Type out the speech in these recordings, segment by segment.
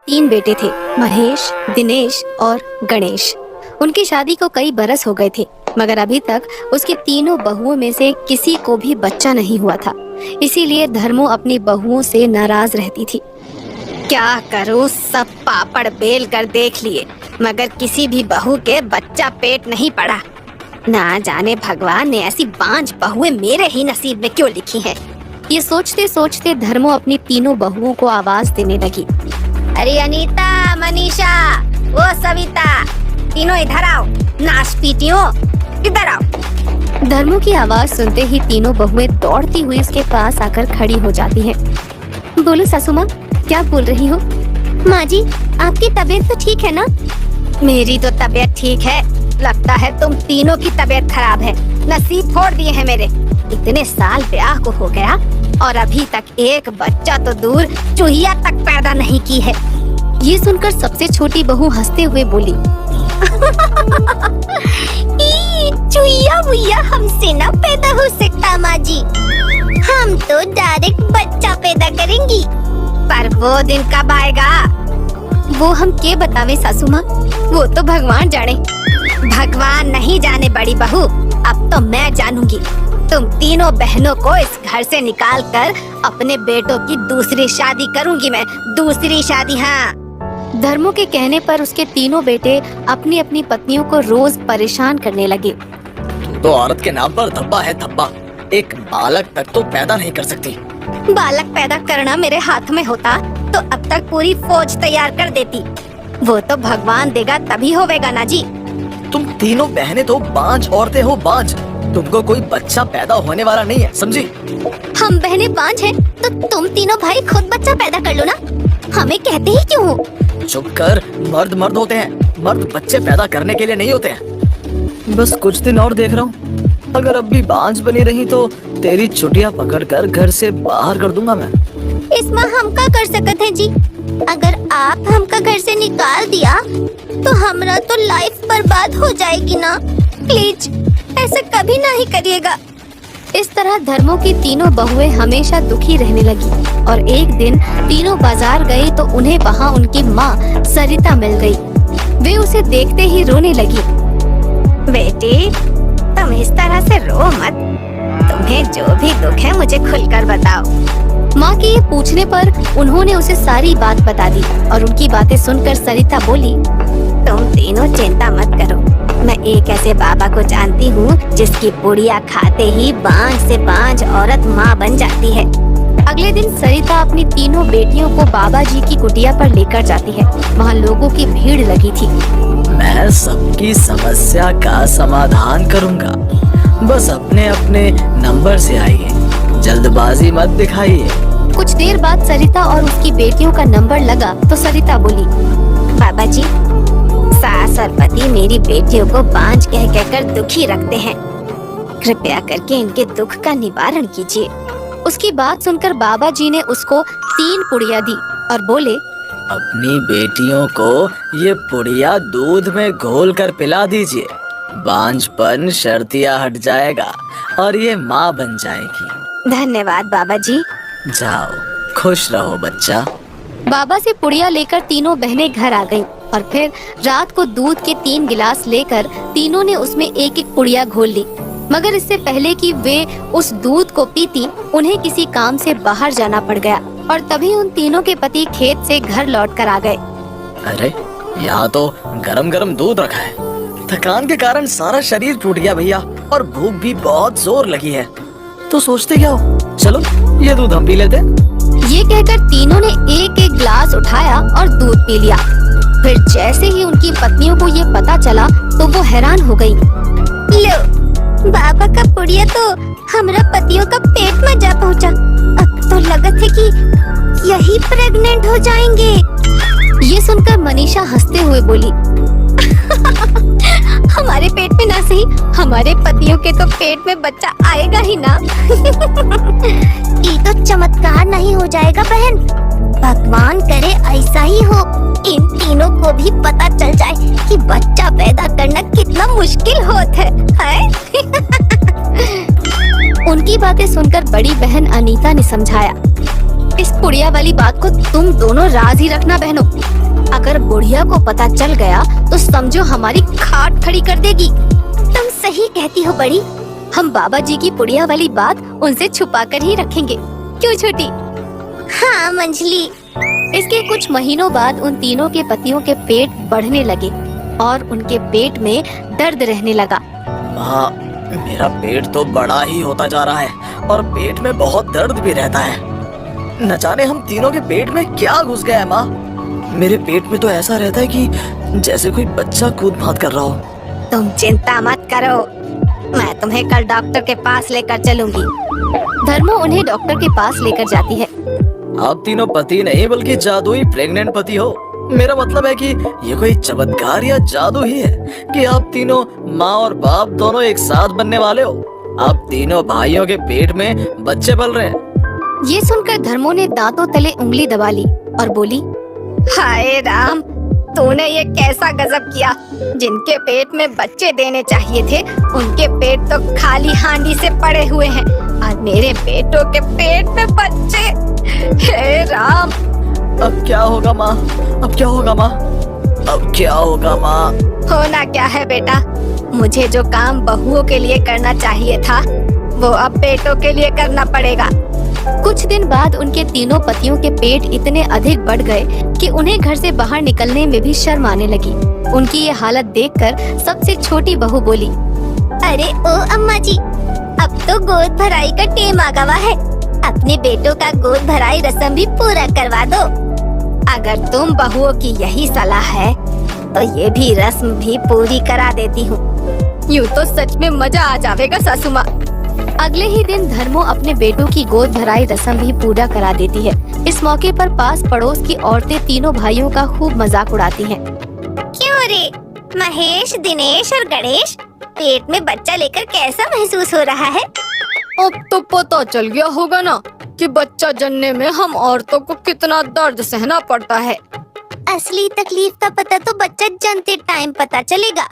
3 बेटे थे, महेश, दिनेश और गणेश। उनकी शादी को कई बरस हो गए थे, मगर अभी तक उसके तीनों बहुओं में से किसी को भी बच्चा नहीं हुआ था। इसीलिए धर्मो अपनी बहुओं से नाराज रहती थी। क्या करूं, सब पापड़ बेल कर देख लिए, मगर किसी भी बहू के बच्चा पेट नहीं पड़ा। ना जाने भगवान ने ऐसी बांझ बहुएं मेरे ही नसीब में क्यों लिखी हैं। ये सोचते सोचते धर्मो अपनी तीनों बहुओं को आवाज देने लगी। अरे अनीता, मनीषा, वो सविता, तीनों इधर आओ। नाश पीटियों, इधर आओ। धर्मो की आवाज सुनते ही तीनों बहुएं दौड़ती हुई उसके पास आकर खड़ी हो जाती हैं। बोलो सासू माँ, क्या बोल रही हो? माँ जी, आपकी तबीयत तो ठीक है ना? मेरी तो तबीयत ठीक है, लगता है तुम तीनों की तबीयत खराब है। नसीब फोड़ दिए हैं मेरे। इतने साल ब्याह को हो गया और अभी तक एक बच्चा तो दूर, चूहिया तक पैदा नहीं की है। ये सुनकर सबसे छोटी बहू हंसते हुए बोली, चूहिया वुहिया हमसे ना पैदा हो सकता माँ जी, हम तो डायरेक्ट बच्चा पैदा करेंगी। पर वो दिन कब आएगा? वो हम के बतावे सासू माँ, वो तो भगवान जाने। भगवान नहीं जाने बड़ी बहू, अब तो मैं जानूंगी। तुम तीनों बहनों को इस घर से निकाल कर अपने बेटों की दूसरी शादी करूंगी मैं, दूसरी शादी। हाँ। धर्मो के कहने पर उसके तीनों बेटे अपनी अपनी पत्नियों को रोज परेशान करने लगे। तो औरत के नाम पर धब्बा है धब्बा, एक बालक तक तो पैदा नहीं कर सकती। बालक पैदा करना मेरे हाथ में होता तो अब तक पूरी फौज तैयार कर देती। वो तो भगवान देगा तभी होवेगा ना जी। तुम तीनों बहनें तो बांझ औरतें हो, बांझ। तुमको कोई बच्चा पैदा होने वाला नहीं है, समझी? हम बहनें बांझ हैं, तो तुम तीनों भाई खुद बच्चा पैदा कर लो ना, हमें कहते ही क्यों हो? चुप कर, मर्द मर्द होते हैं, मर्द बच्चे पैदा करने के लिए नहीं होते हैं। बस कुछ दिन और देख रहा हूँ, अगर अब भी बांझ बनी रही तो तेरी चुटिया पकड़कर घर से बाहर कर दूंगा मैं। इसमें हम क्या कर सकते हैं जी? अगर आप हमका घर से निकाल दिया तो हमारा तो लाइफ बर्बाद हो जाएगी ना। प्लीज ऐसा कभी नहीं करिएगा। इस तरह धर्मो की तीनों बहुएं हमेशा दुखी रहने लगी और एक दिन तीनों बाजार गई तो उन्हें वहाँ उनकी माँ सरिता मिल गई। वे उसे देखते ही रोने लगी। बेटी, तुम इस तरह से रो मत, तुम्हें जो भी दुख है मुझे खुलकर बताओ। माँ के ये पूछने पर उन्होंने उसे सारी बात बता दी और उनकी बातें सुनकर सरिता बोली, तुम तीनों चिंता मत करो, मैं एक ऐसे बाबा को जानती हूँ जिसकी पुड़िया खाते ही बांझ से बांझ औरत माँ बन जाती है। अगले दिन सरिता अपनी तीनों बेटियों को बाबा जी की कुटिया पर लेकर जाती है। वहाँ लोगों की भीड़ लगी थी। मैं सबकी समस्या का समाधान करूँगा, बस अपने अपने नंबर से आइए, जल्दबाजी मत दिखाइए। कुछ देर बाद सरिता और उसकी बेटियों का नंबर लगा तो सरिता बोली, बाबा जी, सास और पति मेरी बेटियों को बांझ कह कहकर दुखी रखते हैं, कृपया करके इनके दुख का निवारण कीजिए। उसकी बात सुनकर बाबा जी ने उसको 3 पुड़िया दी और बोले, अपनी बेटियों को ये पुड़िया दूध में घोल कर पिला दीजिए, बांझपन शर्तिया हट जाएगा और ये माँ बन जाएगी। धन्यवाद बाबा जी। जाओ, खुश रहो बच्चा। बाबा से पुड़िया लेकर तीनों बहनें घर आ गईं और फिर रात को दूध के 3 गिलास लेकर तीनों ने उसमें एक एक पुड़िया घोल ली। मगर इससे पहले कि वे उस दूध को पीती, उन्हें किसी काम से बाहर जाना पड़ गया और तभी उन तीनों के पति खेत से घर लौट कर आ गए। अरे, यहाँ तो गरम गरम दूध रखा है। थकान के कारण सारा शरीर टूट गया भैया और भूख भी बहुत जोर लगी है, तो सोचते क्या हो, चलो ये दूध हम पी लेते। ये कहकर तीनों ने एक एक गिलास उठाया और दूध पी लिया। फिर जैसे ही उनकी पत्नियों को ये पता चला तो वो हैरान हो गयी। लो, बाबा का पुड़िया तो हमारा पतियों का पेट में जा पहुँचा। अब तो लगत है कि यही प्रेग्नेंट हो जाएंगे। ये सुनकर मनीषा हंसते हुए बोली, हमारे पेट में ना सही, हमारे पतियों के तो पेट में बच्चा आएगा ही ना। ये तो चमत्कार नहीं हो जाएगा बहन? भगवान करे ऐसा ही हो, इन तीनों को भी पता चल जाए कि बच्चा पैदा करना कितना मुश्किल होता है। उनकी बातें सुनकर बड़ी बहन अनीता ने समझाया, इस पुड़िया वाली बात को तुम दोनों राज ही रखना बहनों। अगर बुढ़िया को पता चल गया तो समझो हमारी खाट खड़ी कर देगी। तुम सही कहती हो बड़ी। हम बाबा जी की पुड़िया वाली बात उनसे छुपा कर ही रखेंगे, क्यों छोटी? हाँ मंजली। इसके कुछ महीनों बाद उन तीनों के पतियों के पेट बढ़ने लगे और उनके पेट में दर्द रहने लगा। माँ, मेरा पेट तो बड़ा ही होता जा रहा है और पेट में बहुत दर्द भी रहता है। न जाने हम तीनों के पेट में क्या घुस गया है माँ। मेरे पेट में तो ऐसा रहता है कि जैसे कोई बच्चा कूद फांद कर रहा हो। तुम चिंता मत करो, मैं तुम्हें कल डॉक्टर के पास लेकर चलूंगी। धर्मो उन्हें डॉक्टर के पास लेकर जाती है। आप तीनों पति नहीं बल्कि जादुई प्रेग्नेंट पति हो। मेरा मतलब है कि ये कोई चमत्कार या जादू ही है कि आप तीनों माँ और बाप दोनों एक साथ बनने वाले हो। आप तीनों भाइयों के पेट में बच्चे पल रहे हैं। ये सुनकर धर्मो ने दांतों तले उंगली दबा ली और बोली, हाय राम, तूने ये कैसा गजब किया। जिनके पेट में बच्चे देने चाहिए थे उनके पेट तो खाली हांडी से पड़े हुए हैं और मेरे बेटों के पेट में बच्चे। हे राम, अब क्या होगा माँ? अब क्या होगा माँ? अब क्या होगा माँ? होना क्या है बेटा, मुझे जो काम बहुओं के लिए करना चाहिए था वो अब बेटों के लिए करना पड़ेगा। कुछ दिन बाद उनके तीनों पतियों के पेट इतने अधिक बढ़ गए कि उन्हें घर से बाहर निकलने में भी शर्म आने लगी। उनकी ये हालत देखकर सबसे छोटी बहू बोली, अरे ओ अम्मा जी, अब तो गोद भराई का टेम आ गया है। अपने बेटों का गोद भराई रस्म भी पूरा करवा दो। अगर तुम बहुओं की यही सलाह है तो ये भी रस्म भी पूरी करा देती हूँ। यूँ तो सच में मजा आ जाएगा सासू माँ। अगले ही दिन धर्मो अपने बेटों की गोद भराई रस्म भी पूरा करा देती है। इस मौके पर पास पड़ोस की औरतें तीनों भाइयों का खूब मजाक उड़ाती हैं। क्यों रे महेश, दिनेश और गणेश, पेट में बच्चा लेकर कैसा महसूस हो रहा है? अब तो पता चल गया होगा ना कि बच्चा जनने में हम औरतों को कितना दर्द सहना पड़ता है। असली तकलीफ का पता तो बच्चा जनते टाइम पता चलेगा।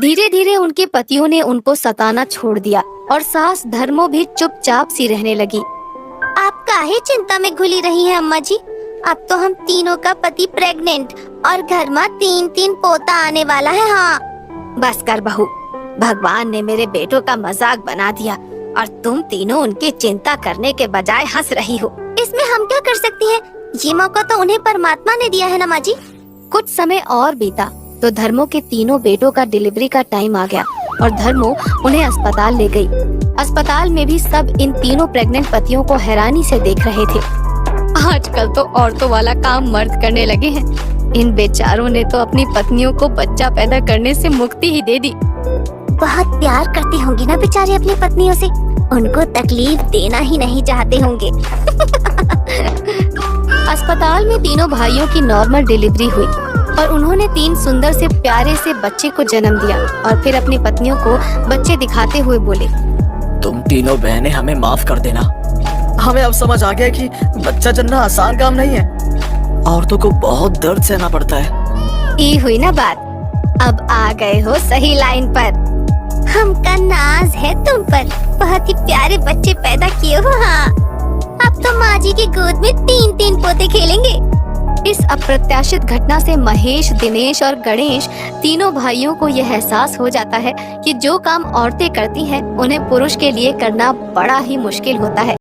धीरे धीरे उनके पतियों ने उनको सताना छोड़ दिया और सास धर्मो भी चुपचाप सी रहने लगी। आप काहे चिंता में घुली रही हैं अम्मा जी? अब तो हम तीनों का पति प्रेग्नेंट और घर में 3-3 पोता आने वाला है। हाँ बस कर बहू, भगवान ने मेरे बेटों का मजाक बना दिया और तुम तीनों उनकी चिंता करने के बजाय हंस रही हो। इसमें हम क्या कर सकती हैं? ये मौका तो उन्हें परमात्मा ने दिया है ना माँ जी। कुछ समय और बीता तो धर्मो के तीनों बेटों का डिलीवरी का टाइम आ गया और धर्मो उन्हें अस्पताल ले गई। अस्पताल में भी सब इन तीनों प्रेग्नेंट पतियों को हैरानी से देख रहे थे। आजकल तो औरतों वाला काम मर्द करने लगे हैं। इन बेचारों ने तो अपनी पत्नियों को बच्चा पैदा करने से मुक्ति ही दे दी। बहुत प्यार करती होंगी ना बेचारे अपनी पत्नियों से, उनको तकलीफ देना ही नहीं चाहते होंगे। अस्पताल में तीनों भाइयों की नॉर्मल डिलीवरी हुई और उन्होंने 3 सुंदर से प्यारे से बच्चे को जन्म दिया और फिर अपनी पत्नियों को बच्चे दिखाते हुए बोले, तुम तीनों बहनें हमें माफ कर देना। हमें अब समझ आ गया कि बच्चा जन्ना आसान काम नहीं है। औरतों को बहुत दर्द सहना पड़ता है। ये हुई ना बात, अब आ गए हो सही लाइन पर। हमका नाज है तुम पर, बहुत ही प्यारे बच्चे पैदा किए हो। हाँ, अब तो माँ जी की गोद में 3-3 पोते खेलेंगे। इस अप्रत्याशित घटना से महेश, दिनेश और गणेश तीनों भाइयों को यह एहसास हो जाता है कि जो काम औरतें करती हैं उन्हें पुरुष के लिए करना बड़ा ही मुश्किल होता है।